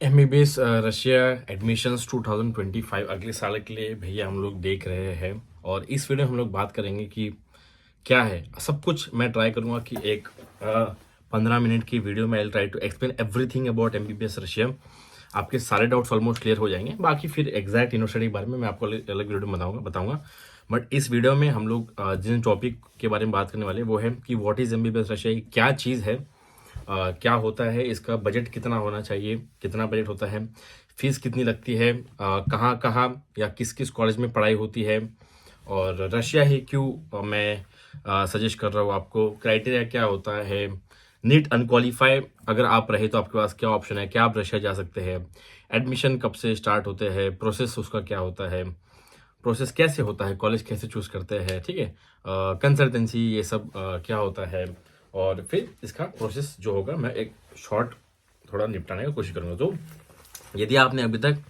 MBBS Russia admissions 2025 अगले साल के लिए भैया हम लोग देख रहे हैं। और इस वीडियो में हम लोग बात करेंगे कि क्या है सब कुछ। मैं ट्राई करूंगा कि एक 15 मिनट की वीडियो में I try to explain everything about MBBS Russia. आपके सारे डाउट्स ऑलमोस्ट क्लियर हो जाएंगे। बाकी फिर एग्जैक्ट यूनिवर्सिटी के बारे में मैं आपको अलग वीडियो में बताऊंगा। बट इस वीडियो में हम लोग जिन टॉपिक के बारे में बात करने वाले वो है कि व्हाट इज एमबीबीएस रशिया, क्या चीज़ है, क्या होता है, इसका बजट कितना होना चाहिए, कितना बजट होता है, फीस कितनी लगती है, कहाँ कहाँ या किस किस कॉलेज में पढ़ाई होती है, और रशिया ही क्यों मैं सजेस्ट कर रहा हूँ आपको, क्राइटेरिया क्या होता है, नीट अनक्वालिफाई अगर आप रहे तो आपके पास क्या ऑप्शन है, क्या आप रशिया जा सकते हैं, एडमिशन कब से स्टार्ट होते हैं, प्रोसेस उसका क्या होता है, प्रोसेस कैसे होता है, कॉलेज कैसे चूज करते हैं, ठीक है, कंसल्टेंसी ये सब क्या होता है, और फिर इसका प्रोसेस जो होगा मैं एक शॉर्ट थोड़ा निपटाने की कोशिश करूंगा। तो यदि आपने अभी तक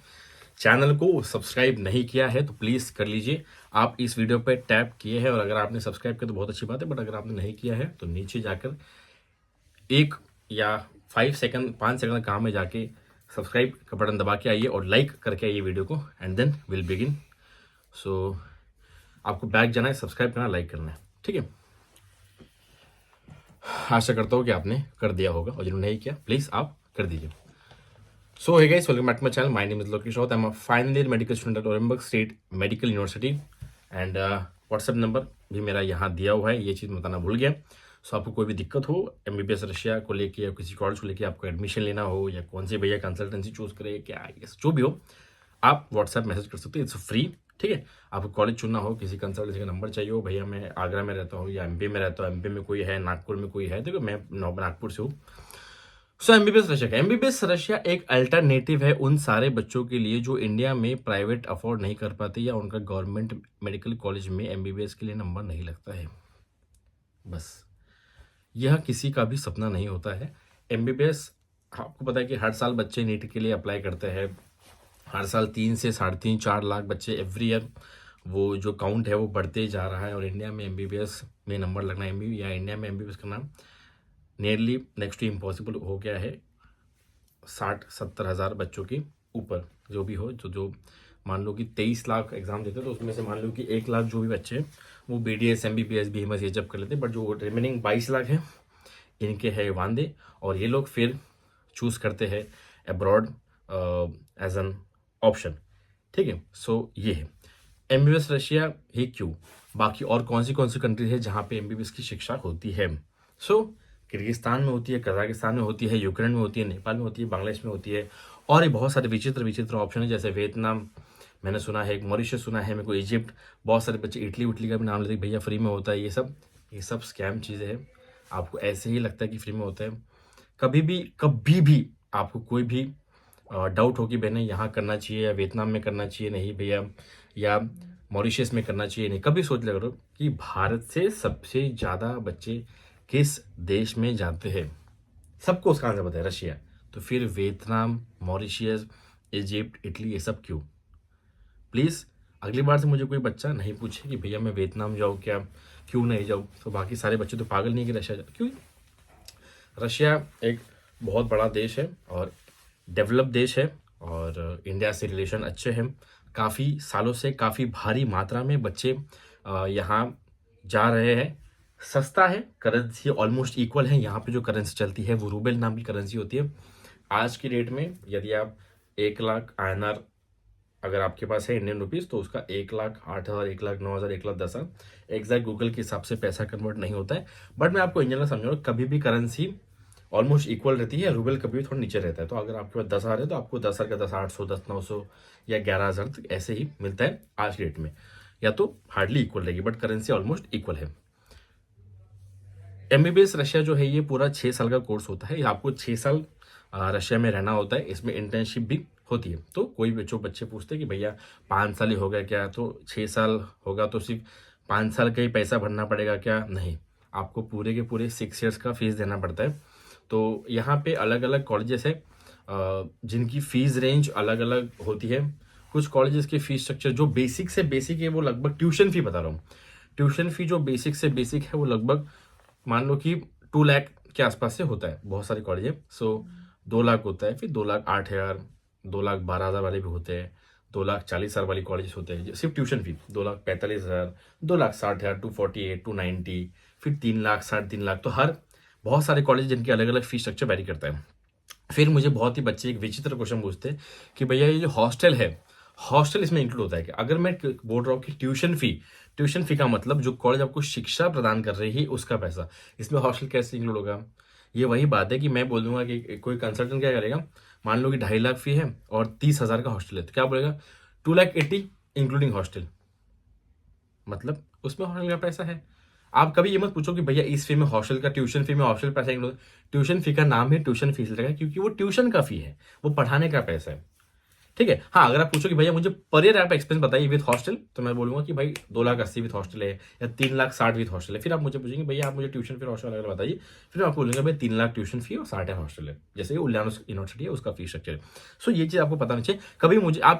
चैनल को सब्सक्राइब नहीं किया है तो प्लीज़ कर लीजिए। आप इस वीडियो पे टैप किए हैं और अगर आपने सब्सक्राइब किया तो बहुत अच्छी बात है, बट अगर आपने नहीं किया है तो नीचे जाकर एक या 5 सेकंड 5 सेकंड काम में जाके सब्सक्राइब का बटन दबा के आइए और लाइक करके आइए वीडियो को, एंड देन विल बिगिन। सो आपको बैक जाना है, सब्सक्राइब करना, लाइक करना है, ठीक है। आशा करता हूँ कि आपने कर दिया होगा और जिन्होंने नहीं किया प्लीज़ आप कर दीजिए। So hey guys, welcome back to my channel. My name is Lokesh Raut. I am a final year medical student at Orenburg state medical university, and WhatsApp number भी मेरा यहाँ दिया हुआ है, ये चीज़ बताना भूल गया। सो आपको कोई भी दिक्कत हो एमबीबीएस रशिया को लेके या किसी कॉलेज को लेके, आपको एडमिशन लेना हो या कौन से भैया कंसल्टेंसी चूज करे, क्या जो भी हो, आप व्हाट्सएप मैसेज कर सकते हो, इट्स फ्री, ठीक है। आपको कॉलेज चुनना हो, किसी कंसल्टेंसी का नंबर चाहिए हो, भैया मैं आगरा में रहता हूँ या एमपी में रहता हूँ, एमपी में कोई है, नागपुर में कोई है, देखो मैं नागपुर से हूँ। सो एमबीबीएस रशिया एक अल्टरनेटिव है उन सारे बच्चों के लिए जो इंडिया में प्राइवेट अफोर्ड नहीं कर पाते या उनका गवर्नमेंट मेडिकल कॉलेज में एमबीबीएस के लिए नंबर नहीं लगता है। बस यह किसी का भी सपना नहीं होता है। एमबीबीएस, आपको पता है कि हर साल बच्चे नीट के लिए अप्लाई करते हैं। हर साल 3 से 3.5-4 लाख बच्चे एवरी ईयर, वो जो काउंट है वो बढ़ते जा रहा है। और इंडिया में एमबीबीएस में नंबर लगना या इंडिया में एमबीबीएस करना नियरली नेक्स्ट टू इम्पॉसिबल हो गया है। 60-70 हज़ार बच्चों के ऊपर जो भी हो, जो मान लो कि 23 लाख एग्जाम देते तो उसमें से मान लो कि 1 लाख जो भी बच्चे हैं वो बीडीएस एमबीबीएस बीएमएस ये जब कर लेते, बट जो रिमेनिंग 22 लाख है इनके है वांदे, और ये लोग फिर चूज करते हैं अब्रॉड एज एन ऑप्शन, ठीक है। सो ये है एमबीबीएस रशिया ही क्यों, बाकी और कौन सी कंट्री है जहाँ पे एमबीबीएस की शिक्षा होती है। सो किर्गिस्तान में होती है, कजाकिस्तान में होती है, यूक्रेन में होती है, नेपाल में होती है, बांग्लादेश में होती है, और ये बहुत सारे विचित्र ऑप्शन है, जैसे वियतनाम मैंने सुना है, मॉरिशस सुना है मेरे को, इजिप्ट, बहुत सारे बच्चे इटली उटली का भी नाम लेते हैं, भैया फ्री में होता है। ये सब स्कैम चीज़ें हैं। आपको ऐसे ही लगता है कि फ्री में होता है। कभी भी आपको कोई भी डाउट हो कि मैंने यहाँ करना चाहिए या वियतनाम में करना चाहिए नहीं भैया, या मॉरिशस में करना चाहिए नहीं, कभी सोच लिया करो कि भारत से सबसे ज़्यादा बच्चे किस देश में जाते हैं। सबको उसका आंसर पता है, रशिया। तो फिर वियतनाम, मॉरिशियस, इजिप्ट, इटली, ये सब क्यों? प्लीज़ अगली बार से मुझे कोई बच्चा नहीं पूछे कि भैया मैं वियतनाम जाऊँ क्या, क्यों नहीं जाऊँ। तो बाकी सारे बच्चे तो पागल नहीं कि रशिया जाओ, क्यों? रशिया एक बहुत बड़ा देश है और डेवलप देश है, और इंडिया से रिलेशन अच्छे हैं। काफ़ी सालों से काफ़ी भारी मात्रा में बच्चे यहाँ जा रहे हैं। सस्ता है, करेंसी ऑलमोस्ट इक्वल है। यहाँ पे जो करेंसी चलती है वो रूबल नाम की करेंसी होती है। आज की डेट में यदि आप 1 लाख INR अगर आपके पास है इंडियन रुपीज़, तो उसका 1,08,000, 1,09,000, 1,10,000 एग्जैक्ट गूगल के हिसाब से पैसा कन्वर्ट नहीं होता है। बट मैं आपको इन जनरल समझाऊंगा, कभी भी करेंसी ऑलमोस्ट इक्वल रहती है, रूबल कभी भी थोड़ा नीचे रहता है। तो अगर आपके पास 10,000 है तो आपको 10,000 का 10,800, 10,900 या 11,000 तक ऐसे ही मिलता है आज की डेट में, या तो हार्डली इक्वल रहेगी, बट करेंसी ऑलमोस्ट इक्वल है। एमबीबीएस रशिया जो है ये पूरा 6 साल का कोर्स होता है। आपको 6 साल रशिया में रहना होता है। इसमें इंटर्नशिप भी होती है। तो कोई बच्चे पूछते हैं कि भैया 5 साल ही हो गया क्या, तो 6 साल होगा तो सिर्फ 5 साल का ही पैसा भरना पड़ेगा क्या? नहीं, आपको पूरे के पूरे 6 ईयर्स का फीस देना पड़ता है। तो यहाँ पे अलग अलग कॉलेजेस है जिनकी फीस रेंज अलग अलग होती है। कुछ कॉलेजेस के फीस स्ट्रक्चर जो बेसिक से बेसिक है वो लगभग, ट्यूशन फी बता रहा हूँ, ट्यूशन फी जो बेसिक से बेसिक है वो लगभग मान लो कि 2 लाख के आसपास से होता है। बहुत सारे कॉलेज है। सो 2 लाख होता है, फिर 2,08,000, 2,12,000 वाले भी होते हैं, 2,40,000 वाली कॉलेज होते हैं सिर्फ ट्यूशन फी, 2,45,000, 2,60,000, 248, 290, फिर 3 लाख, 3.5 लाख। तो हर बहुत सारे कॉलेज जिनके अलग अलग फीस स्ट्रक्चर वैरी करता है। फिर मुझे बहुत ही बच्चे एक विचित्र क्वेश्चन पूछते हैं कि भैया ये जो हॉस्टल है, हॉस्टल इसमें इंक्लूड होता है कि अगर मैं बोल रहा हूँ कि ट्यूशन फी का मतलब जो कॉलेज आपको शिक्षा प्रदान कर रही है उसका पैसा, इसमें हॉस्टल कैसे इंक्लूड होगा? ये वही बात है कि मैं बोल दूंगा कि कोई कंसल्टेंट क्या करेगा, मान लो कि 2.5 लाख फी है और 30,000 का हॉस्टल है, तो क्या बोलेगा 2,80,000 इंक्लूडिंग हॉस्टल, मतलब उसमें हॉस्टल का पैसा है। आप कभी ये मत पूछो कि भैया इस फी में हॉस्टल का, ट्यूशन फी में हॉस्टल पैसा इंक्लूड। ट्यूशन फी का नाम है ट्यूशन फीस लगा क्योंकि वो ट्यूशन का फी है, वो पढ़ाने का पैसा है, ठीक है। हाँ, अगर आप पूछो कि भैया मुझे पर ईयर आप एक्सपेंस बताइए विद हॉस्टल, तो मैं बोलूंगा कि भाई 2,80,000 विद हॉस्टल है या 3,60,000 विद हॉस्टल है। फिर आप मुझे पूछेंगे भैया आप मुझे ट्यूशन फी हॉस्टल अलग बताइए, फिर मैं आपको बोलूंगा भाई 3 लाख ट्यूशन फी और 60,000 हॉस्टल है, जैसे उल्यान यूनिवर्सिटी है उसका फी स्ट्रक्चर है। सो ये चीज आपको पता नहीं चाहिए।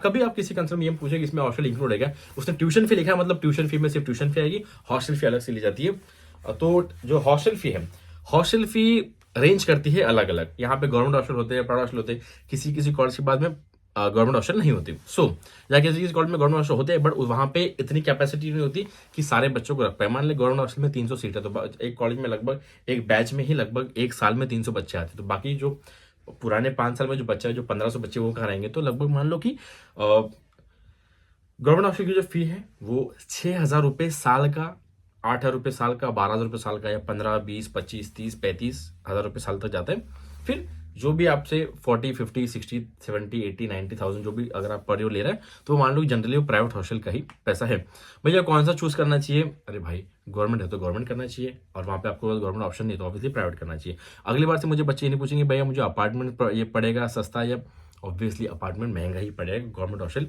कभी आप किसी कंसर्न में ये पूछे कि इसमें हॉस्टल इंक्लूड है, उसने ट्यूशन फी लिखा है मतलब ट्यूशन फी में सिर्फ ट्यूशन फी आएगी, हॉस्टल फी अलग से ली जाती है। तो जो हॉस्टल फी है, हॉस्टल फी रेंज करती है अलग अलग। यहाँ पे गवर्नमेंट हॉस्टल होते हैं, प्राइवेट हॉस्टल होते हैं, किसी किसी कॉलेज के बाद में गवर्नमेंट हॉस्टल नहीं होती। सो या किसी किसी कॉलेज में गवर्नमेंट हॉस्टल होते हैं बट वहाँ पे इतनी कैपेसिटी नहीं होती कि सारे बच्चों को रख पाए। मान ले गवर्नमेंट हॉस्टल में 300 सीट है, तो एक कॉलेज में लगभग एक बैच में ही लगभग एक साल में 300 बच्चे आते हैं, तो बाकी जो पुराने 5 साल में जो बच्चा है, जो 1,500 बच्चे वो कहाँ रहेंगे? तो लगभग मान लो कि गवर्नमेंट हॉस्टल की जो फी है वो 6,000 रुपये साल का, 8,000 रुपये साल का, 12,000 रुपये साल का, या 15, 20, 25, 30, 35,000 रुपये साल तक जाता है। फिर जो भी आपसे 40, 50, 60, 70, 80, 90,000 जो भी अगर आप पर ईयर ले रहे हैं, तो मान लो जनरली वो प्राइवेट हॉस्टल का ही पैसा है। भैया कौन सा चूज करना चाहिए? अरे भाई गवर्नमेंट है तो गवर्नमेंट करना चाहिए, और वहाँ पे आपको गवर्नमेंट ऑप्शन नहीं तो ऑब्वियसली प्राइवेट करना चाहिए। अगली बार से मुझे बच्चे ये नहीं पूछेंगे भैया मुझे अपार्टमेंट ये पड़ेगा सस्ता, या ऑब्वियसली अपार्टमेंट महंगा ही पड़ेगा, गवर्नमेंट हॉस्टल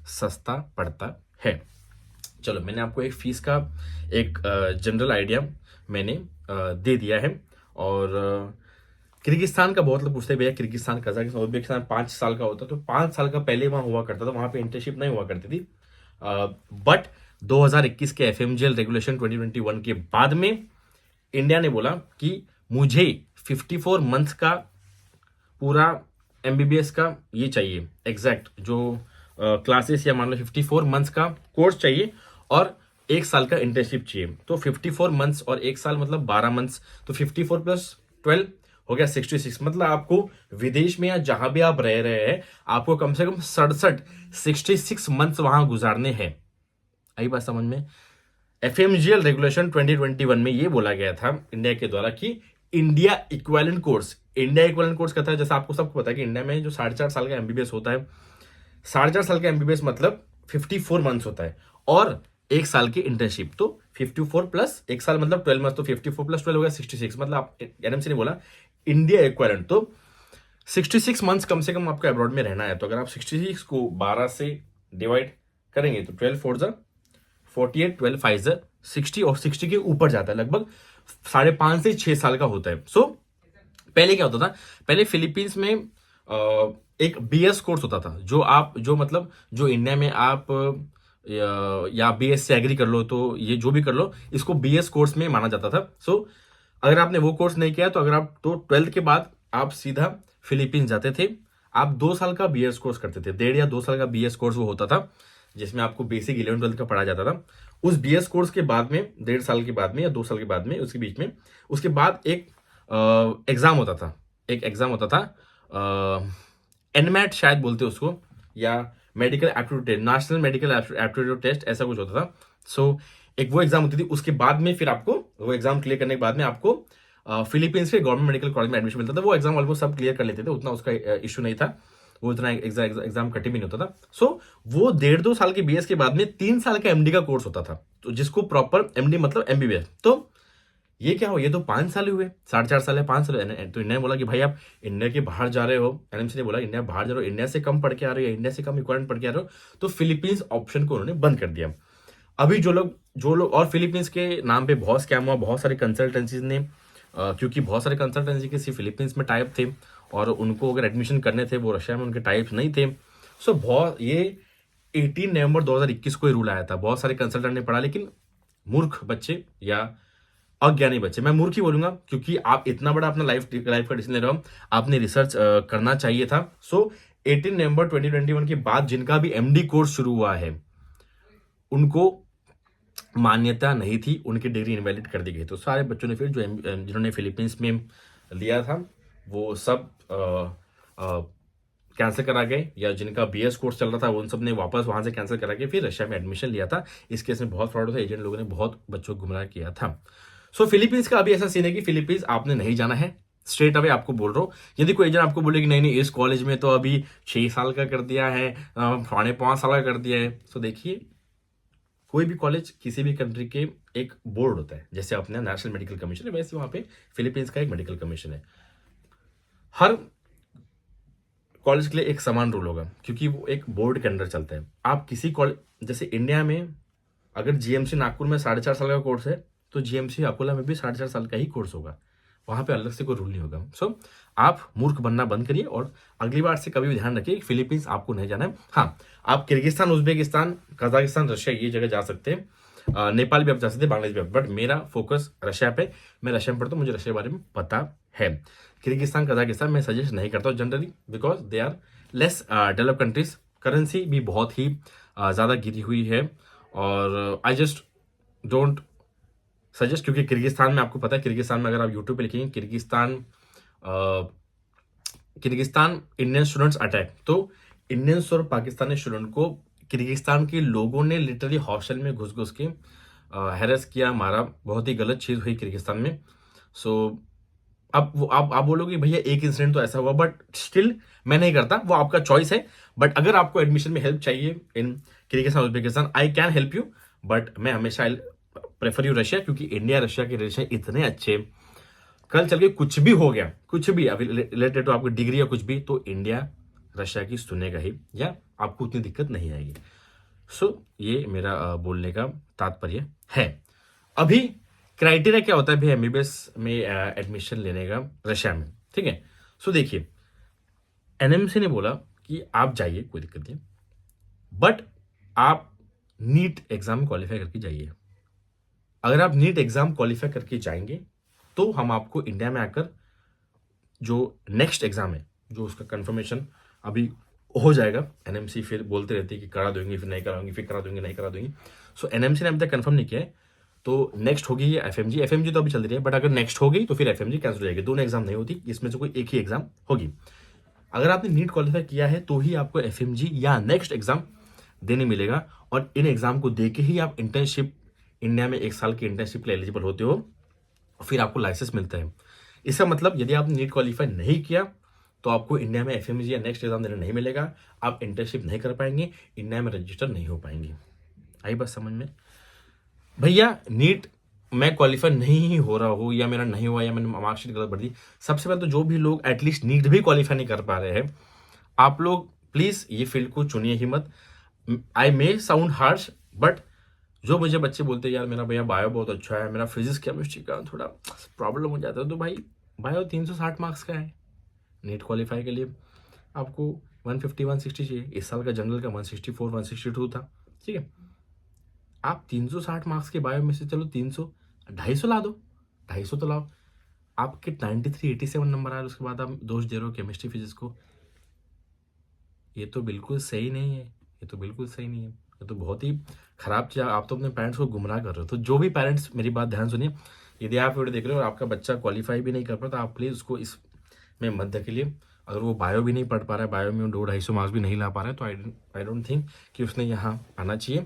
सस्ता पड़ता है। चलो, मैंने आपको एक फीस का एक जनरल आइडिया मैंने दे दिया है। और किर्गिस्तान का बहुत लोग पूछते हैं भैया किर्गिस्तान, कजाकिस्तान, उज्बेकिस्तान 5 साल का होता है, तो 5 साल का पहले वहां हुआ करता था, वहां पे इंटर्नशिप नहीं हुआ करती थी। बट 2021 के एफएमजीएल रेगुलेशन 2021 के बाद में इंडिया ने बोला कि मुझे 54 मंथ का पूरा एमबीबीएस का ये चाहिए, एग्जैक्ट जो क्लासेस, या मान लो 54 मंथ्स का कोर्स चाहिए और 1 साल का इंटर्नशिप चाहिए। तो 54 मंथ्स और 1 साल मतलब 12 मंथ्स, तो 54 + 12 हो गया 66। मतलब आपको विदेश में या जहां भी आप रह रहे हैं, आपको कम से कम 66 मंथ्स वहां गुजारने हैं। आई बात समझ में? एफएमजीएल रेगुलेशन 2021 में ये बोला गया था इंडिया के द्वारा कि इंडिया इक्विवेलेंट कोर्स कहता है, जैसा आपको सबको पता है कि इंडिया में जो 4.5 साल का एमबीबीएस होता है, 4.5 साल का एमबीबीएस मतलब 54 मंथ्स होता है, और 1 साल की इंटर्नशिप, तो 54 + 1 साल मतलब 12 मंथ्स, तो 54 + 12 हो गया 66। मतलब आप एनएमसी ने बोला इंडिया इक्विवेलेंट, तो 66 मंथ्स कम से कम आपको अब्रॉड में रहना है। तो अगर आप 66 को 12 से डिवाइड करेंगे तो 12 4 जा 48, 12 5 जा 60, और 60 के ऊपर जाता है, लगभग 5.5 से 6 साल का होता है। सो पहले क्या होता था? पहले फिलीपींस में एक बीएस कोर्स होता था, जो इंडिया में आप या बीएससी एग्री कर लो, तो ये जो भी कर लो, इसको बीएस कोर्स में माना जाता था। सो अगर आपने वो कोर्स नहीं किया तो अगर आप तो 12th के बाद आप सीधा फिलीपींस जाते थे, आप 2 साल का बीएस कोर्स करते थे, 1.5 या 2 साल का बीएस कोर्स वो होता था, जिसमें आपको बेसिक 11 12 का पढ़ाया जाता था। उस बीएस कोर्स के बाद में 1.5 साल के बाद में या 2 साल के बाद में, उसके बीच में, उसके बाद एक एग्जाम होता था, एनमैट शायद बोलते उसको, या medical aptitude test, national medical aptitude test, ऐसा कुछ होता था। सो एक वो एग्जाम होती थी, उसके बाद में फिर आपको वो एग्जाम क्लियर करने के बाद में आपको फिलीपींस के गवर्नमेंट मेडिकल कॉलेज में एडमिशन मिलता था। वो एग्जाम ऑलमोस्ट सब क्लियर कर लेते थे, उतना उसका इश्यू नहीं था, वो इतना एग्जाम कठिन भी नहीं होता था। सो वो 1.5-2 साल के बीएस के बाद में 3 साल का एमडी का कोर्स होता था, तो जिसको प्रॉपर एमडी मतलब एमबीबीएस। तो ये क्या हो, ये तो 5 साल हुए, 4.5 साल है, 5 साल है। तो इंडिया ने बोला कि भाई आप इंडिया के बाहर जा रहे हो, एनएमसी ने बोला इंडिया बाहर जा रहे हो, इंडिया से कम पढ़ के आ रहे हो, इंडिया से कम इक्विवेलेंट पढ़ के आ रहे हो, तो फिलीपींस ऑप्शन को उन्होंने बंद कर दिया। अभी जो लोग और फिलीपींस के नाम पे बहुत स्कैम हुआ, बहुत सारे कंसल्टेंसीज ने, क्योंकि बहुत सारे कंसल्टेंसी के सिर्फ फिलीपींस में टाइप थे, और उनको अगर एडमिशन करने थे वो रशिया में उनके टाइप्स नहीं थे। सो बहुत ये 18 नवंबर 2021 को ही रूल आया था, बहुत सारे कंसल्टेंट ने पढ़ा, लेकिन मूर्ख बच्चे या अज्ञानी बच्चे, मैं मूर्ख ही बोलूंगा क्योंकि आप इतना बड़ा अपना लाइफ लाइफ का डिसीजन ले रहे हो, आपने रिसर्च करना चाहिए था। सो 18 नवंबर 2021 के बाद जिनका भी एमडी कोर्स शुरू हुआ है उनको मान्यता नहीं थी, उनकी डिग्री इनवैलिड कर दी गई। तो सारे बच्चों ने फिर जो जिन्होंने फिलीपींस में लिया था वो सब कैंसिल करा गए, या जिनका बीएस कोर्स चल रहा था उन सब ने वापस वहां से कैंसिल करा के फिर रशिया में एडमिशन लिया था। इस केस में बहुत फ्रॉड था, एजेंट लोगों ने बहुत बच्चों को गुमराह किया था। सो फिलीपींस का अभी ऐसा सीन है कि फिलीपींस आपने नहीं जाना है, स्ट्रेट अवे आपको बोल रहा हूँ। यदि कोई एजेंट आपको बोले कि नहीं नहीं इस कॉलेज में तो अभी 6 साल का कर दिया है, 5.5 साल का कर दिया है, तो देखिए कोई भी कॉलेज किसी भी कंट्री के एक बोर्ड होता है, जैसे अपने नेशनल मेडिकल कमीशन है वैसे वहां पे फिलीपींस का एक मेडिकल कमीशन है। हर कॉलेज के लिए एक समान रूल होगा क्योंकि वो एक बोर्ड के अंडर चलता है। आप किसी कॉलेज, जैसे इंडिया में अगर जीएमसी नागपुर में 4.5 साल का कोर्स है तो जीएमसी अकोला में भी 4.5 साल का ही कोर्स होगा, वहां पे अलग से कोई रूल नहीं होगा। सो आप मूर्ख बनना बंद करिए और अगली बार से कभी भी ध्यान रखिए फिलीपींस आपको नहीं जाना है। हाँ, आप किर्गिस्तान, उज्बेकिस्तान, कजाकिस्तान, रशिया ये जगह जा सकते हैं, नेपाल भी आप जा सकते हैं, बांग्लादेश भी, बट मेरा फोकस रशिया पे। मैं रशिया में पढ़ता हूँ, मुझे रशिया के बारे में पता है। किर्गिस्तान, कजाकिस्तान मैं सजेस्ट नहीं करता हूँ generally because they are less develop countries, currency भी बहुत ही ज़्यादा गिरी हुई है और आई जस्ट डोंट सजेस्ट। क्योंकि किर्गिस्तान में आपको पता है, किर्गिस्तान में अगर आप यूट्यूब पे लिखेंगे किर्गिस्तान इंडियन स्टूडेंट्स अटैक, तो इंडियंस और पाकिस्तानी स्टूडेंट को किर्गिस्तान के लोगों ने लिटरली हॉस्टल में घुस घुस के हैरेस किया, मारा। बहुत ही गलत चीज़ हुई किर्गिस्तान में। सो अब वो आप बोलोगे भैया एक इंसिडेंट तो ऐसा हुआ, बट स्टिल मैं नहीं करता, वो आपका चॉइस है। बट अगर आपको एडमिशन में हेल्प चाहिए in Kyrgyzstan, Uzbekistan, I can help you, but मैं हमेशा प्रेफर यू रशिया, क्योंकि इंडिया रशिया के रिलेशन इतने अच्छे, कल चल के कुछ भी हो गया, कुछ भी अभी रिलेटेड टू आपकी डिग्री या कुछ भी, तो इंडिया रशिया की सुनेगा ही, या आपको उतनी दिक्कत नहीं आएगी। सो ये मेरा बोलने का तात्पर्य है। अभी क्राइटेरिया क्या होता है भाई एमबीबीएस में एडमिशन लेने का रशिया में, ठीक है। सो देखिए एनएमसी ने बोला कि आप जाइए, कोई दिक्कत नहीं, बट आप नीट एग्जाम क्वालिफाई करके जाइए। अगर आप नीट एग्जाम क्वालिफाई करके जाएंगे तो हम आपको इंडिया में आकर जो नेक्स्ट एग्जाम है, जो उसका कंफर्मेशन अभी हो जाएगा, एनएमसी फिर बोलते रहती है कि करा देंगे, फिर नहीं कराएंगे, फिर करा देंगे, नहीं करा देंगे। सो एनएमसी ने अभी तक कंफर्म नहीं किया है, तो नेक्स्ट होगी ये एफएमजी तो अभी चल रही है, बट अगर नेक्स्ट हो गई तो फिर एफएमजी कैंसिल हो जाएगी। दोनों एग्जाम नहीं होती, इसमें से कोई एक ही एग्जाम होगी। अगर आपने नीट क्वालिफाई किया है तो ही आपको एफएमजी या नेक्स्ट एग्जाम देने मिलेगा, और इन एग्जाम को दे के ही आप इंटर्नशिप, इंडिया में 1 साल की इंटर्नशिप के लिए एलिजिबल होते हो, फिर आपको लाइसेंस मिलता है। इसका मतलब यदि आपने नीट क्वालिफाई नहीं किया तो आपको इंडिया में एफएमजी या नेक्स्ट एग्जाम देने नहीं मिलेगा, आप इंटर्नशिप नहीं कर पाएंगे, इंडिया में रजिस्टर नहीं हो पाएंगे। आई बात समझ में? भैया नीट मैं क्वालिफाई नहीं हो रहा हूँ, या मेरा नहीं हुआ, या मैंने मार्कशीट गलत भर दी, सबसे पहले तो जो भी लोग एटलीस्ट नीट भी क्वालिफाई नहीं कर पा रहे हैं, आप लोग प्लीज ये फील्ड को चुनिए ही मत। आई मे साउंड हार्श, बट जो मुझे बच्चे बोलते हैं यार मेरा भैया बायो बहुत अच्छा है, मेरा फिजिक्स केमिस्ट्री का थोड़ा प्रॉब्लम हो जाता है, तो भाई बायो 360 मार्क्स का है, नीट क्वालिफाई के लिए आपको 150 160 चाहिए। इस साल का जनरल का 164 162 था, ठीक है। आप 360 मार्क्स के बायो में से चलो 300 250 ला दो, 250 तो लाओ। आपके 93 87 नंबर आए, उसके बाद आप दोष दे रहे हो केमिस्ट्री फिजिक्स को, ये तो बिल्कुल सही नहीं है, ये तो बिल्कुल सही नहीं है, ये तो बहुत ही खराब चीज़। आप तो अपने पेरेंट्स को गुमराह कर रहे हो। तो जो भी पेरेंट्स मेरी बात ध्यान सुनिए, यदि आप वीडियो देख रहे हो और आपका बच्चा क्वालिफाई भी नहीं कर पा, तो आप प्लीज़ उसको इस में मत धकेलिए। अगर वो बायो भी नहीं पढ़ पा रहा है, बायो में 200-250 मार्क्स भी नहीं ला पा रहा है, तो आई डोंट थिंक कि उसने यहाँ आना चाहिए।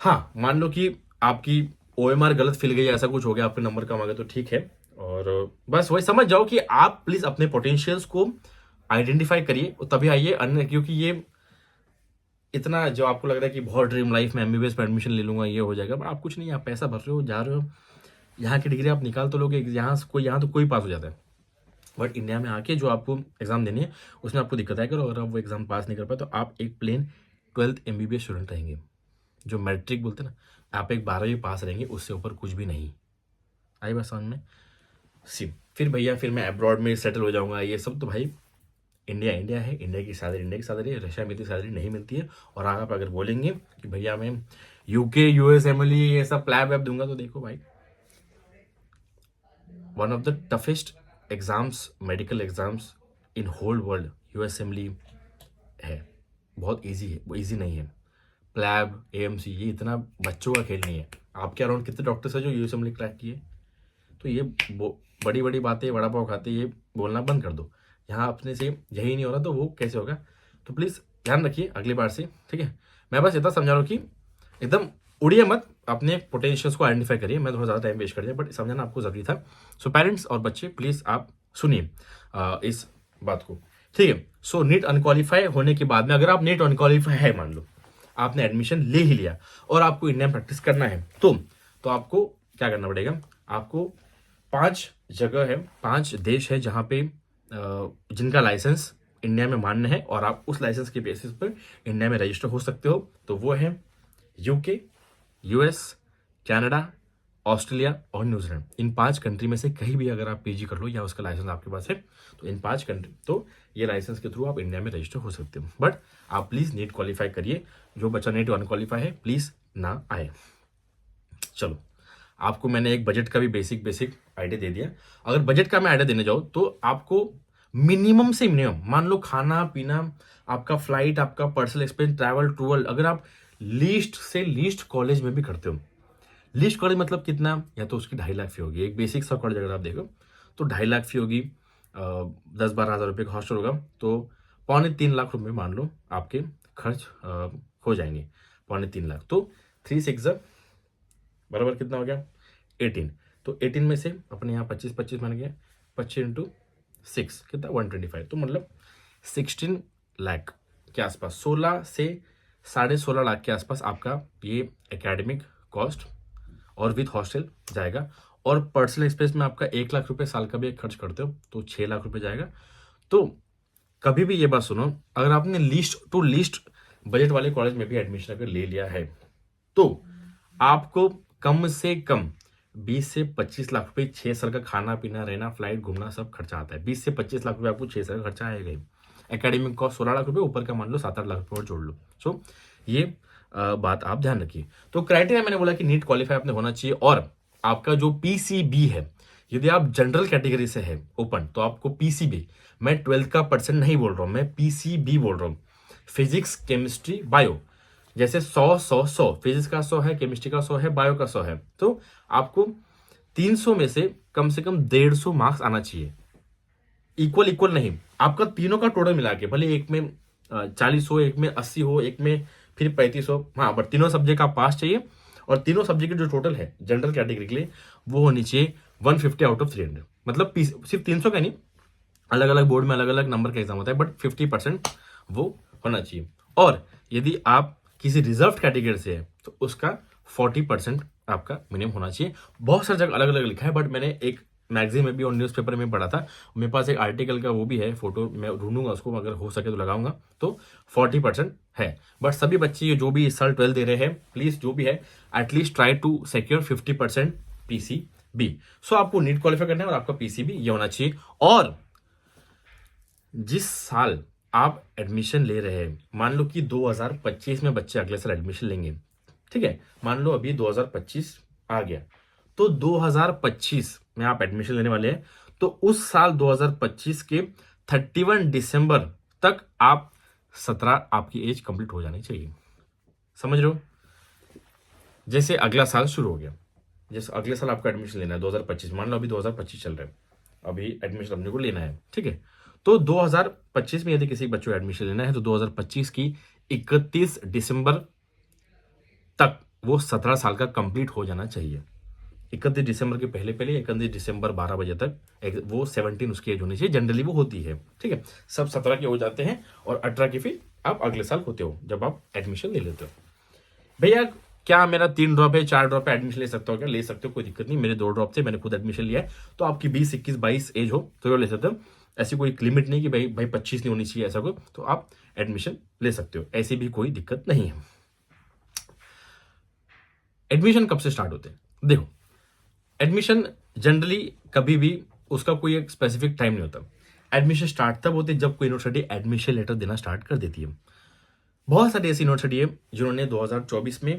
हाँ, मान लो कि आपकी ओएमआर गलत फिल गई, ऐसा कुछ हो गया, आपके नंबर कम आ गए, तो ठीक है। और बस वही समझ जाओ कि आप प्लीज अपने पोटेंशियल्स को आइडेंटिफाई करिए, तभी आइए। अन्य क्योंकि ये इतना जो आपको लग रहा है कि बहुत ड्रीम लाइफ में एमबीबीएस में एडमिशन ले लूंगा, ये हो जाएगा, बट आप कुछ नहीं, आप पैसा भर रहे हो, जा रहे हो, यहाँ की डिग्री आप निकाल तो लोगे, यहाँ तो कोई पास हो जाता है, बट इंडिया में आके जो आपको एग्जाम देनी है उसमें आपको दिक्कत आएगी। और अगर आप वो एग्जाम पास नहीं कर पाए तो आप एक प्लेन 12th एमबीबीएस स्टूडेंट रहेंगे, जो मैट्रिक बोलते हैं ना, आप एक 12वीं पास रहेंगे, उससे ऊपर कुछ भी नहीं। आई बात समझ में? फिर भैया फिर मैं अब्रॉड में सेटल हो जाऊंगा, ये सब तो भाई इंडिया इंडिया है, इंडिया की सैलरी है, रशिया में इतनी सैलरी नहीं मिलती है। और आप अगर बोलेंगे कि भैया मैं यूके यूएस एमएलई ये सब प्लैब वैब दूंगा, तो देखो भाई one of the toughest exams, medical exams in whole world USMLE है। बहुत इजी है, वो इजी नहीं है। प्लैब, एएमसी, ये इतना बच्चों का खेल नहीं है। आपके अराउंड कितने डॉक्टर्स हैं जो यूएसएमली क्रैक किए? तो ये बड़ी बड़ी बातें, वड़ा पाव खाते, ये बोलना बंद कर दो। यहाँ अपने से यही नहीं हो रहा तो वो कैसे होगा? तो प्लीज़ ध्यान रखिए अगली बार से, ठीक है। मैं बस इतना समझा रहा हूँ कि एकदम उड़िए मत, अपने पोटेंशियल्स को आइडेंटिफाई करिए। मैं थोड़ा ज़्यादा टाइम वेस्ट कर दिया, बट समझाना आपको ज़रूरी था। सो पेरेंट्स और बच्चे प्लीज़ आप सुनिए इस बात को, ठीक है। सो नीट अनक्वालिफाई होने के बाद में, अगर आप नीट अनक्वालिफाई है, मान लो आपने एडमिशन ले ही लिया और आपको इंडिया में प्रैक्टिस करना है, तो आपको क्या करना पड़ेगा? आपको 5 जगह है, 5 देश है जहाँ पे जिनका लाइसेंस इंडिया में मान्य है और आप उस लाइसेंस के बेसिस पर इंडिया में रजिस्टर हो सकते हो। तो वो है यूके, यूएस, कनाडा, ऑस्ट्रेलिया और न्यूजीलैंड। इन 5 कंट्री में से कहीं भी अगर आप पीजी कर लो या उसका लाइसेंस आपके पास है, तो इन 5 कंट्री, तो ये लाइसेंस के थ्रू आप इंडिया में रजिस्टर हो सकते हो। बट आप प्लीज़ नीट क्वालिफाई करिए। जो बच्चा नीट अनक्वालिफाई है प्लीज़ ना आए। चलो, आपको मैंने एक बजट का भी बेसिक आइडिया दे दिया। अगर बजट का मैं आइडिया देने जाऊँ तो आपको मिनिमम से मिनिमम, मान लो खाना पीना, आपका फ्लाइट, आपका पर्सनल एक्सपेंस, ट्रैवल ट्रूवल, अगर आप लीस्ट से लीस्ट कॉलेज में भी करते हो, लीस्ट कॉलेज मतलब कितना? या तो उसकी 2.5 लाख फी होगी। एक बेसिक सा कॉलेज अगर आप देखो तो 2.5 लाख फी होगी। 10-12 हज़ार रुपये का हॉस्टल होगा, तो 2.25 लाख रुपये मान लो आपके खर्च हो जाएंगे। 2.25 लाख, तो 3 6 बराबर कितना हो गया? 18। तो 18 में से अपने यहाँ 25 बन गया। 25 इंटू 6 कितना? 125। तो मतलब 16 लाख के आसपास, 16 से 16.5 लाख के आसपास आपका ये एकेडमिक कॉस्ट और विथ हॉस्टल जाएगा। और पर्सनल एक्सपेंस में आपका 1 लाख रुपए साल का भी खर्च करते हो तो 6 लाख रुपए जाएगा। तो कभी भी ये बात सुनो, अगर आपने लीस्ट टू लीस्ट बजट वाले कॉलेज में भी एडमिशन अगर ले लिया है तो आपको कम से कम 20 से 25 लाख रुपए 6 साल का खाना पीना, रहना, फ्लाइट, घूमना सब खर्चा आता है। 20 से 25 लाख रुपए आपको 6 साल का खर्चा आएगा ही। एकेडमिक कॉस्ट 16 लाख रुपए, ऊपर का मान लो 7-8 लाख रुपए और जोड़ लो। सो ये बात आप ध्यान रखिए। तो क्राइटेरिया मैंने बोला कि नीट क्वालिफाई आपने होना चाहिए, और आपका जो पीसीबी है, यदि आप जनरल कैटेगरी से है ओपन, तो आपको पीसीबी, मैं 12th का परसेंट नहीं बोल रहा हूं, मैं पीसीबी बोल रहा हूं। फिजिक्स, केमिस्ट्री, बायो, जैसे 100 फिजिक्स का 100 है, केमिस्ट्री का 100 है, बायो का 100 है, तो आपको 300 में से कम 150 मार्क्स आना चाहिए। इक्वल नहीं, आपका तीनों का टोटल मिला के, भले एक में 40 हो, एक में 80 हो, एक में फिर 35 हो, हाँ, बट तीनों सब्जेक्ट का पास चाहिए। और तीनों सब्जेक्ट की जो टोटल है जनरल कैटेगरी के लिए, वो होनी चाहिए 150 आउट ऑफ 300। मतलब सिर्फ 300 का नहीं, अलग अलग बोर्ड में अलग अलग नंबर का एग्जाम होता है, बट 50% वो होना चाहिए। और यदि आप किसी रिजर्व कैटेगरी से है तो उसका 40% आपका मिनिमम होना चाहिए। बहुत सारी जगह अलग अलग लिखा है, बट मैंने एक मैगजीन में भी और न्यूज़पेपर में पढ़ा था। मेरे पास एक आर्टिकल का वो भी है, फोटो मैं ढूंढूंगा उसको, अगर हो सके तो लगाऊंगा। तो 40% है। बट सभी बच्चे जो भी इस साल 12 दे रहे हैं, प्लीज जो भी है, at least try to secure 50% PCB. So आपको नीट क्वालिफाई करना है और आपका पीसीबी ये होना चाहिए। और जिस साल आप एडमिशन ले रहे हैं, मान लो कि 2025 में बच्चे अगले साल एडमिशन लेंगे, ठीक है, मान लो अभी 2025 आ गया, तो 2025 में आप एडमिशन लेने वाले हैं, तो उस साल 2025 के 31 दिसंबर तक आप 17 आपकी एज कंप्लीट हो जानी चाहिए। समझ रहे हो? जैसे अगला साल शुरू हो गया, जैसे अगले साल आपका एडमिशन लेना है 2025, मान लो अभी 2025 चल रहा है, अभी एडमिशन अपने को लेना है, ठीक है। तो 2025 में यदि किसी बच्चों को एडमिशन लेना है तो 2025 की 31 दिसंबर तक वो 17 साल का कंप्लीट हो जाना चाहिए। 31 दिसंबर के पहले 31 दिसंबर 12 बजे तक वो 17 उसकी एज होनी चाहिए। जनरली वो होती है, ठीक है। सब 17 के हो जाते हैं और 18 के फिर आप अगले साल होते हो जब आप एडमिशन ले लेते हो। भैया क्या मेरा 3 ड्रॉप है, 4 ड्रॉप है, एडमिशन ले सकते हो क्या? ले सकते हो, कोई दिक्कत नहीं। मेरे 2 ड्रॉप थे, मैंने खुद एडमिशन लिया है। तो आपकी 20, 21, 22 एज हो तो ले सकते हो। ऐसी कोई लिमिट नहीं कि भाई 25 नहीं होनी चाहिए, ऐसा कोई, तो आप एडमिशन ले सकते हो, ऐसी भी कोई दिक्कत नहीं है। एडमिशन कब से स्टार्ट होते हैं? देखो, एडमिशन जनरली कभी भी उसका कोई एक स्पेसिफिक टाइम नहीं होता। एडमिशन स्टार्ट तब होते जब कोई यूनिवर्सिटी एडमिशन लेटर देना स्टार्ट कर देती है। बहुत सारी ऐसी यूनिवर्सिटी है जिन्होंने 2024 में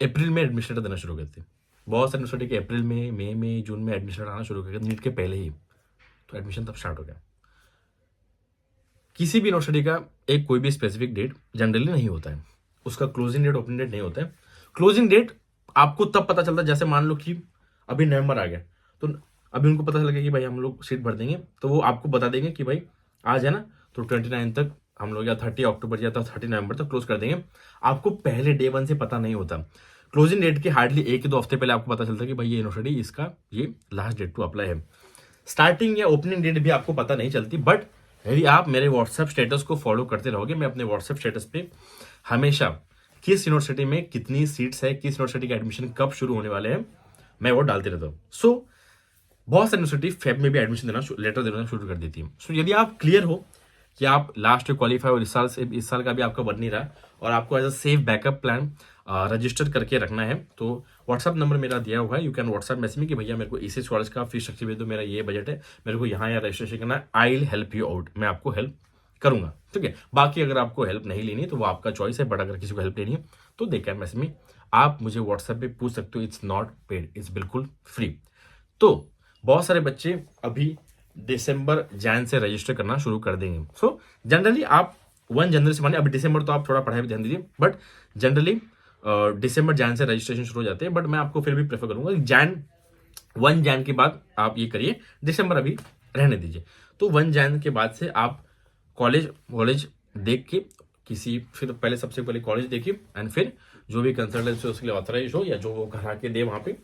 अप्रैल में एडमिशन लेटर देना शुरू कर थे। बहुत सारी यूनिवर्सिटी के अप्रैल में, मई में, जून में एडमिशन आना शुरू कर दिया, नीट के पहले ही, तो एडमिशन तब स्टार्ट हो गया। किसी भी यूनिवर्सिटी का एक कोई भी स्पेसिफिक डेट जनरली नहीं होता है, उसका क्लोजिंग डेट ओपनिंग डेट नहीं होता है। क्लोजिंग डेट आपको तब पता चलता है, जैसे मान लो कि अभी नवंबर आ गया, तो अभी उनको पता चलेगा कि भाई हम लोग सीट भर देंगे, तो वो आपको बता देंगे कि भाई आज है ना, तो 29 तक हम लोग, या 30 अक्टूबर या 30 नवंबर तक क्लोज कर देंगे। आपको पहले डे वन से पता नहीं होता, क्लोजिंग डेट के हार्डली 1 या 2 हफ्ते पहले आपको पता चलता है कि भाई ये यूनिवर्सिटी, इसका ये लास्ट डेट टू अप्लाई है। स्टार्टिंग या ओपनिंग डेट भी आपको पता नहीं चलती, बट यदि आप मेरे व्हाट्सएप स्टेटस को फॉलो करते रहोगे, मैं अपने व्हाट्सएप स्टेटस पे हमेशा किस यूनिवर्सिटी में कितनी सीट्स है, किस यूनिवर्सिटी का एडमिशन कब शुरू होने वाले हैं, मैं वो डालते रहता हूँ। सो बहुत सारी यूनिवर्सिटी फेब में भी एडमिशन देना, लेटर देना शुरू कर देती है। सो यदि आप क्लियर हो कि आप लास्ट क्वालिफाई और इस साल का भी आपका बन नहीं रहा, और आपको as a safe backup plan register करके रखना है, तो व्हाट्सअप नंबर मेरा दिया हुआ है, यू कैन व्हाट्सअप मैसेज में कि भैया मेरे को इसी कॉलेज का फीस स्ट्रक्चर भेज दो, मेरा ये बजट है, मेरे को यहाँ या रजिस्ट्रेशन करना है, I will help you out, मैं आपको हेल्प करूंगा, ठीक है। बाकी अगर आपको हेल्प नहीं लेनी तो वो आपका चॉइस है, बट अगर किसी को हेल्प लेनी है तो दे कैन मैसेज में, आप मुझे व्हाट्सएप पे पूछ सकते हो, इट्स नॉट पेड, इट्स बिल्कुल फ्री। तो बहुत सारे बच्चे अभी दिसंबर जैन से रजिस्टर करना शुरू कर देंगे। सो जनरली आप 1 जनवरी से, मानिए अभी दिसंबर तो आप थोड़ा पढ़ाई पे ध्यान दीजिए, बट जनरली दिसंबर जैन से रजिस्ट्रेशन शुरू हो जाते हैं, बट मैं आपको फिर भी प्रेफर करूंगा कि 1 जैन के बाद आप ये करिए, दिसंबर अभी रहने दीजिए। तो 1 जैन के बाद से आप कॉलेज देख के किसी, फिर पहले सबसे पहले कॉलेज देखिए, एंड फिर जो भी कंसल्टेंसी उसके लिए ऑथराइज हो, या जो वो घर आके दे वहाँ पे,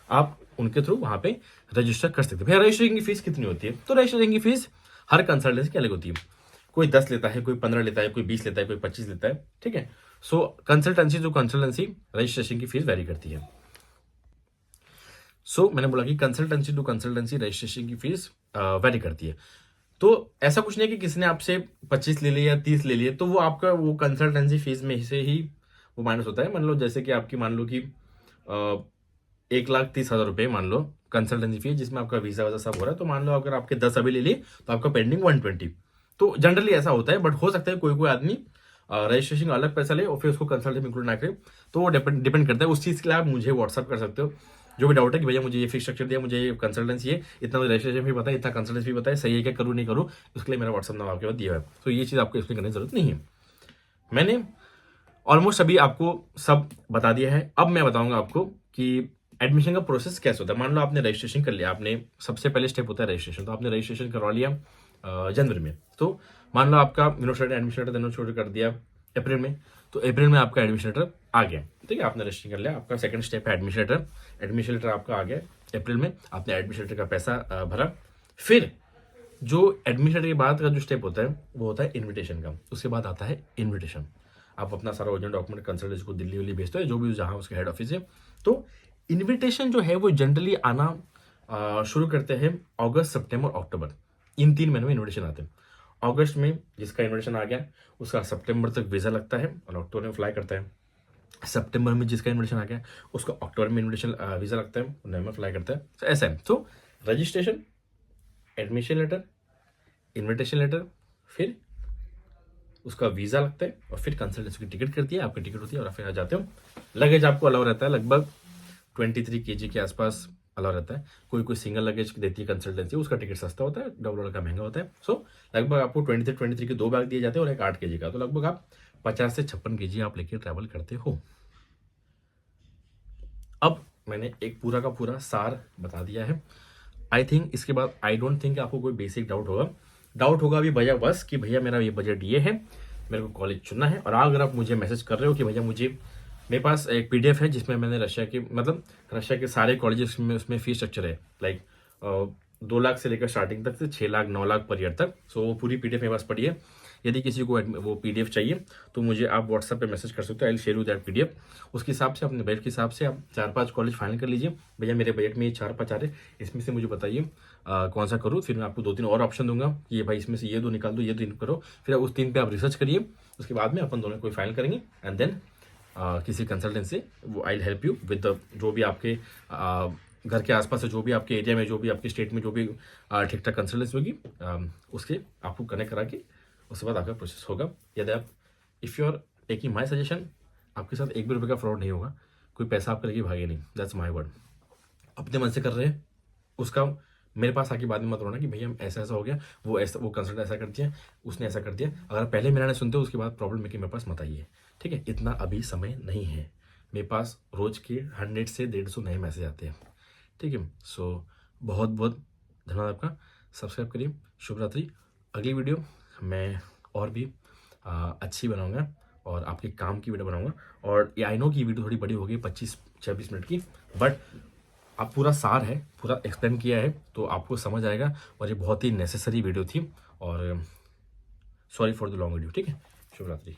आप उनके थ्रू वहाँ पे रजिस्टर कर सकते हैं। भैया रजिस्ट्रेशन की फीस कितनी होती है? तो रजिस्ट्रेशन की फीस हर कंसल्टेंसी की अलग होती है, कोई 10 लेता है, कोई 15 लेता है, कोई 20 लेता है, कोई 25 लेता है, ठीक है। सो कंसल्टेंसी टू कंसल्टेंसी रजिस्ट्रेशन की फीस वेरी करती है। सो मैंने बोला कि कंसल्टेंसी टू कंसल्टेंसी रजिस्ट्रेशन की फीस वेरी करती है। तो ऐसा कुछ नहीं है कि किसी ने आपसे 25 ले लिया या 30 ले लिए तो वो आपका वो कंसल्टेंसी फीस में से ही वो माइनस होता है। मान लो जैसे कि आपकी, मान लो कि 1,30,000 रुपये मान लो कंसल्टेंसी फीस, जिसमें आपका वीजा वजा सब हो रहा है, तो मान लो अगर आपके 10 अभी ले लिए तो आपका पेंडिंग 120। तो जनरली ऐसा होता है, बट हो सकता है कोई कोई आदमी रजिस्ट्रेशन का अलग पैसा ले और फिर उसको कंसल्टेंसी इंक्लूड ना करे, तो वो डिपेंड करता है। उस चीज़ के लिए आप मुझे व्हाट्सअप कर सकते हो, जो भी डाउट है कि भैया मुझे ये फिक्स स्ट्रक्चर दिया, मुझे ये कंसल्टेंसी है, इतना मुझे रजिस्ट्रेशन भी पता है, इतना कंसल्टेंसी भी पता है, सही है क्या, करूँ नहीं करूँ, उसके लिए मेरा व्हाट्सअप नंबर आपके पास दिया है। तो ये चीज़ आपको एक्सप्लेन करने की जरूरत नहीं है, मैंने ऑलमोस्ट अभी आपको सब बता दिया है। अब मैं बताऊंगा आपको कि एडमिशन का प्रोसेस कैसे होता है। मान लो आपने रजिस्ट्रेशन कर लिया, आपने सबसे पहले स्टेप होता है रजिस्ट्रेशन, तो आपने रजिस्ट्रेशन करवा लिया जनवरी में, तो मान लो आपका यूनिवर्सिटी एडमिशन लेटर देना शुरू कर दिया अप्रैल में, तो अप्रैल में आपका एडमिशन लेटर आ गया, ठीक है, आपने रजिस्ट्रेशन कर लिया, आपका सेकंड स्टेप है एडमिशन लेटर। एडमिशन लेटर आपका आ गया अप्रैल में, आपने एडमिशन लेटर का पैसा भरा। फिर जो एडमिशन लेटर के बाद का जो स्टेप होता है वो होता है इन्विटेशन का। उसके बाद आता है इन्विटेशन, आप अपना सारा ओरिजिनल डॉक्यूमेंट कंसल्टेंसी को दिल्ली वाली भेजते हो, जो भी जहाँ उसके हेड ऑफिस है। तो इन्विटेशन जो है वो जनरली आना शुरू करते हैं अगस्त, सितंबर, अक्टूबर, इन 3 महीनों में इन्विटेशन आते हैं। अगस्त में जिसका इन्विटेशन आ गया उसका सितंबर तक वीज़ा लगता है और अक्टूबर में फ्लाई करता है। सितंबर में जिसका इन्विटेशन आ गया उसका अक्टूबर में इन्विटेशन वीज़ा लगता है, नवंबर में फ्लाई करता है। तो ऐसा है। तो registration, admission letter, invitation letter, फिर उसका वीज़ा लगता है और फिर कंसल्टेंसी की टिकट करती है, आपकी टिकट होती है और फिर आ जाते हो। लगेज आपको अलाउ रहता है, लगभग 23 kg के आसपास अलाउ रहता है। कोई कोई सिंगल लगेज देती है कंसल्टेंसी, उसका टिकट सस्ता होता है, डबल वाला का महंगा होता है। सो लगभग आपको 23 के 2 बैग दिए जाते हैं और एक 8 kg का, तो लगभग आप 50 से 56 kg आप लेके ट्रैवल करते हो। अब मैंने एक पूरा का पूरा सार बता दिया है। आई थिंक इसके बाद आई डोंट थिंक आपको कोई बेसिक डाउट होगा अभी भैया, बस कि भैया मेरा ये बजट ये है, मेरे को कॉलेज चुनना है। और अगर आप मुझे मैसेज कर रहे हो कि भैया मेरे पास एक PDF है जिसमें मैंने रशिया के सारे कॉलेजेस में उसमें फीस स्ट्रक्चर है, लाइक 2 लाख से लेकर स्टार्टिंग तक से 6 लाख 9 लाख पर ईयर तक। सो वो पूरी PDF मेरे पास पड़ी है। यदि किसी को वो PDF चाहिए तो मुझे आप व्हाट्सएप पे मैसेज कर सकते हो, I will share you that PDF। उसके हिसाब से अपने बजट के हिसाब से आप 4-5 कॉलेज फाइनल कर लीजिए। भैया मेरे बजट में ये 4-5 आ रहे, इसमें से मुझे बताइए कौन सा करूँ। फिर मैं आपको 2-3 और ऑप्शन दूंगा कि ये भाई इसमें से ये 2 निकाल दो, ये 2 करो। फिर उस 3 पे आप रिसर्च करिए, उसके बाद में अपन दोनों कोई फाइनल करेंगे एंड देन किसी कंसल्टेंसी वो I will help you with जो भी आपके घर के आसपास है, जो भी आपके एरिया में, जो भी आपके स्टेट में जो भी ठीक ठाक कंसल्टेंसी होगी उसके आपको कनेक्ट करा के उसके बाद आपका प्रोसेस होगा। यदि आप if you are taking my suggestion, आपके साथ 1 भी रुपये का फ्रॉड नहीं होगा, कोई पैसा आपका लेके भागे नहीं, दैट्स माई वर्ड। अपने मन से कर रहे हैं उसका मेरे पास आके बाद में मत रोना कि भैया ऐसा ऐसा हो गया, वो ऐसा, वो कंसल्टेंट ऐसा कर दिया, उसने ऐसा कर दिया। अगर पहले मेरा नहीं सुनते हो उसके बाद प्रॉब्लम है कि मेरे पास मत आइए, ठीक है। इतना अभी समय नहीं है, मेरे पास रोज के 100 से 150 नए मैसेज आते हैं, ठीक है। सो बहुत बहुत धन्यवाद आपका, सब्सक्राइब करिए। शुभ रात्रि। अगली वीडियो मैं और भी अच्छी बनाऊंगा और आपके काम की वीडियो बनाऊंगा। और आई नो की वीडियो थोड़ी बड़ी होगी, 25-26 मिनट की, बट आप पूरा सार है, पूरा एक्सप्लेन किया है तो आपको समझ आएगा। और ये बहुत ही नेसेसरी वीडियो थी, और sorry for the long video, ठीक है। शुभ रात्रि।